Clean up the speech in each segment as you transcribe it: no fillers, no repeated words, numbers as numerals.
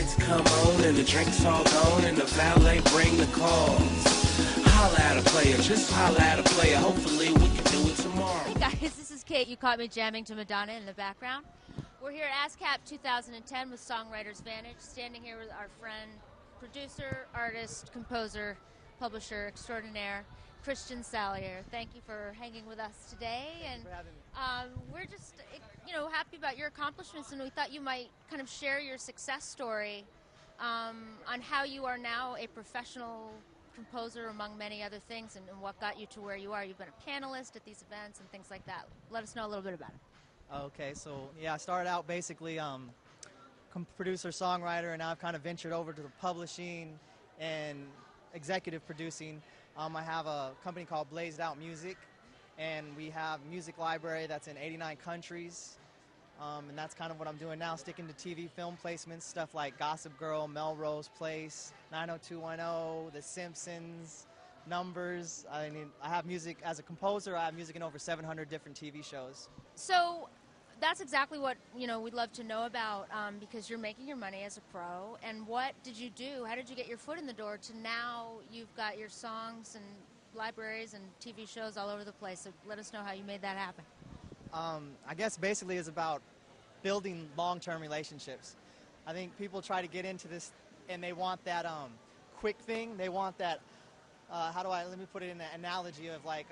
lights come on and the drinks all gone and the valet bring the calls. Holla at a player, just holla at a player. Hopefully we can do it tomorrow. Hey guys, this is Kate. You caught me jamming to Madonna in the background. We're here at ASCAP 2010 with Songwriter's Vantage, standing here with our friend, producer, artist, composer, publisher extraordinaire, Christian Salyer. Thank you for hanging with us today. And we're just, happy about your accomplishments, and we thought you might kind of share your success story on how you are now a professional composer, among many other things, and what got you to where you are. You've been a panelist at these events and things like that. Let us know a little bit about it. Okay, so yeah, I started out basically producer, songwriter, and now I've kind of ventured over to the publishing and executive producing. I have a company called Blazed Out Music, and we have a music library that's in 89 countries. And that's kind of what I'm doing now, sticking to TV film placements, stuff like Gossip Girl, Melrose Place, 90210, The Simpsons, Numbers. I mean, I have music as a composer. I have music in over 700 different TV shows. So that's exactly what we'd love to know about, because you're making your money as a pro. And what did you do? How did you get your foot in the door to now you've got your songs and libraries and TV shows all over the place? So let us know how you made that happen. I guess basically it's about building long-term relationships. I think people try to get into this and they want that quick thing. They want that, let me put it in an analogy of like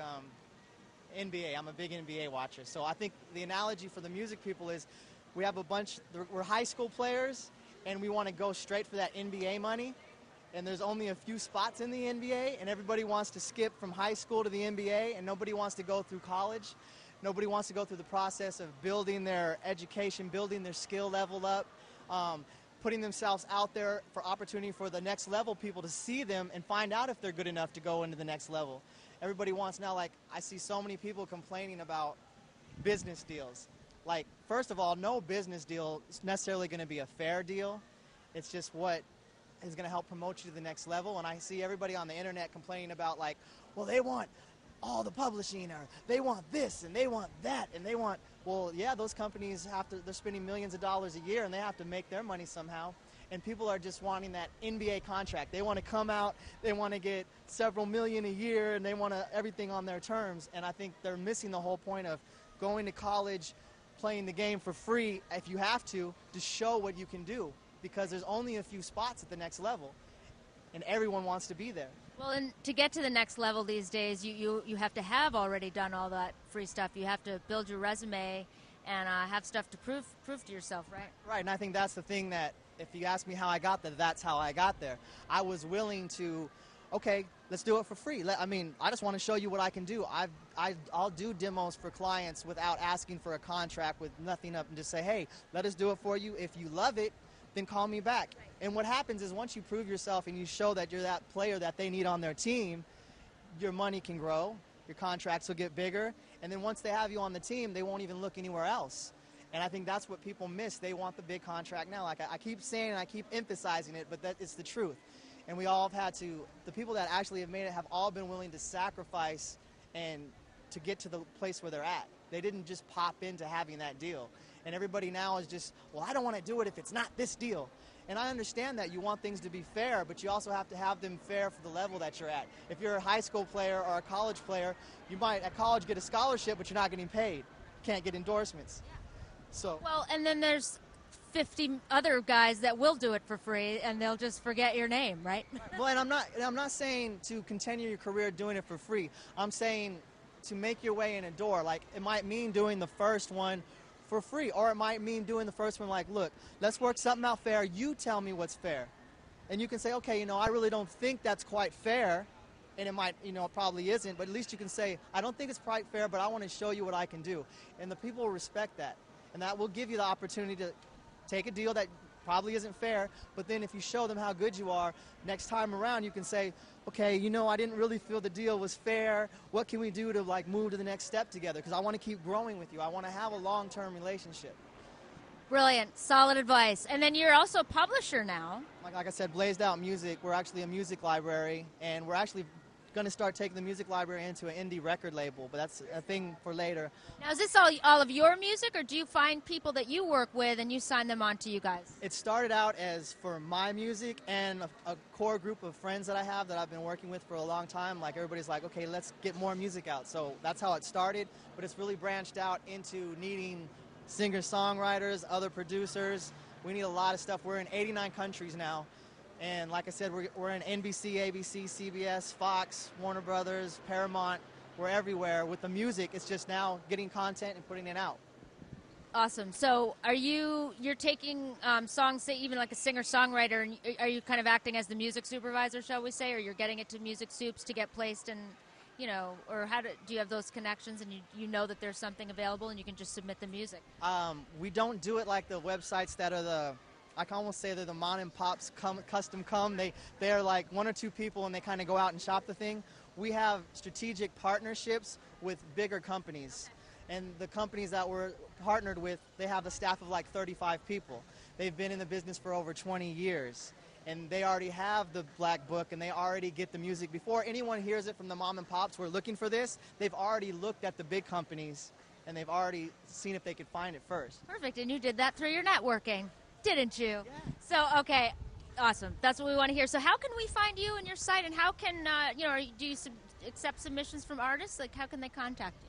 NBA. I'm a big NBA watcher. So I think the analogy for the music people is we're high school players and we want to go straight for that NBA money. And there's only a few spots in the NBA and everybody wants to skip from high school to the NBA and nobody wants to go through college. Nobody wants to go through the process of building their education, building their skill level up, putting themselves out there for opportunity for the next level people to see them and find out if they're good enough to go into the next level. Everybody wants now, like, I see so many people complaining about business deals. Like, first of all, no business deal is necessarily going to be a fair deal. It's just what is going to help promote you to the next level. And I see everybody on the internet complaining about, like, well, they want all the publishing, or they want this and they want that and they want, well, yeah, those companies they're spending millions of dollars a year and they have to make their money somehow. And people are just wanting that NBA contract. They want to come out, they want to get several million a year, and they want everything on their terms. And I think they're missing the whole point of going to college, playing the game for free if you have to show what you can do, because there's only a few spots at the next level and everyone wants to be there. Well, and to get to the next level these days, you have to have already done all that free stuff. You have to build your resume and have stuff to prove to yourself, right? Right, and I think that's the thing that, if you ask me how I got there, that's how I got there. I was willing to, okay, let's do it for free. I just want to show you what I can do. I'll do demos for clients without asking for a contract, with nothing up, and just say, hey, let us do it for you. If you love it, then call me back. Right. And what happens is once you prove yourself and you show that you're that player that they need on their team, your money can grow, your contracts will get bigger, and then once they have you on the team, they won't even look anywhere else. And I think that's what people miss. They want the big contract now. Like I keep saying and I keep emphasizing it, but that it's the truth. And we all have had to, the people that actually have made it have all been willing to sacrifice and to get to the place where they're at. They didn't just pop into having that deal. And everybody now is just, well, I don't want to do it if it's not this deal. And I understand that you want things to be fair, but you also have to have them fair for the level that you're at. If you're a high school player or a college player, you might at college get a scholarship, but you're not getting paid. You can't get endorsements. So. Well, and then there's 50 other guys that will do it for free, and they'll just forget your name, right? Well, and I'm not saying to continue your career doing it for free. I'm saying to make your way in a door. Like, it might mean doing the first one for free, or it might mean doing the first one like, look, let's work something out fair. You tell me what's fair. And you can say, okay, I really don't think that's quite fair, and it might, it probably isn't, but at least you can say, I don't think it's quite fair, but I want to show you what I can do. And the people will respect that. And that will give you the opportunity to take a deal that probably isn't fair, but then if you show them how good you are, next time around you can say, okay, I didn't really feel the deal was fair. What can we do to move to the next step together? Because I want to keep growing with you. I want to have a long-term relationship. Brilliant. Solid advice. And then you're also a publisher now. Like I said, Blazed Out Music, we're actually a music library, and we're actually going to start taking the music library into an indie record label, but that's a thing for later. Now, is this all of your music, or do you find people that you work with and you sign them on to you guys? It started out as for my music and a core group of friends that I have that I've been working with for a long time. Like, everybody's like, okay, let's get more music out. So that's how it started, but it's really branched out into needing singer-songwriters, other producers. We need a lot of stuff. We're in 89 countries now. And like I said, we're in NBC, ABC, CBS, Fox, Warner Brothers, Paramount. We're everywhere. With the music, it's just now getting content and putting it out. Awesome. So you're taking songs, say even like a singer-songwriter, and are you kind of acting as the music supervisor, shall we say, or you're getting it to Music Soups to get placed in, you know, or do you have those connections and you know that there's something available and you can just submit the music? We don't do it like the websites that are I can almost say they're the mom and pops custom come. They're like one or two people and they kind of go out and shop the thing. We have strategic partnerships with bigger companies. And the companies that we're partnered with, they have a staff of like 35 people. They've been in the business for over 20 years. And they already have the black book and they already get the music. Before anyone hears it from the mom and pops who are looking for this, they've already looked at the big companies and they've already seen if they could find it first. Perfect. And you did that through your networking, didn't you? Yeah. So, okay, awesome. That's what we want to hear. So how can we find you and your site, and how can, do you accept submissions from artists? Like, how can they contact you?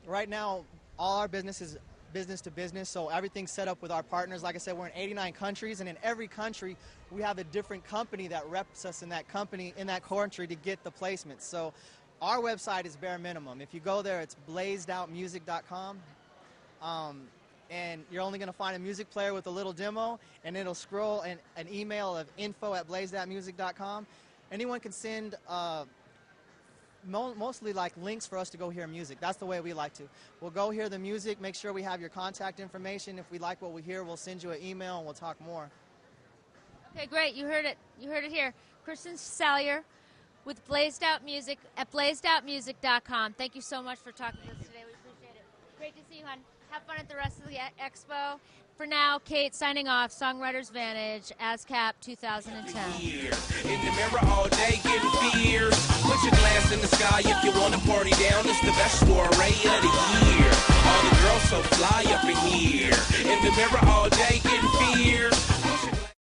Right now, all our business is business to business, so everything's set up with our partners. Like I said, we're in 89 countries, and in every country, we have a different company that reps us in that country to get the placements. So our website is bare minimum. If you go there, it's blazed-out-music.com. And you're only going to find a music player with a little demo, and it'll scroll an email of info@blazed-out-music.com. Anyone can send mostly like links for us to go hear music. That's the way we like to. We'll go hear the music, make sure we have your contact information. If we like what we hear, we'll send you an email and we'll talk more. Okay, great. You heard it. You heard it here. Kristen Salyer with Blazed Out Music at blazed-out-music.com. Thank you so much for talking to us today. We appreciate it. Great to see you, hon. Have fun at the rest of the expo. For now, Kate signing off. Songwriter's Vantage, ASCAP 2010. In the mirror all day, getting fierce. Put your glass in the sky if you want to party down. It's the best soiree of the year. All the girls so fly up in here. In the mirror all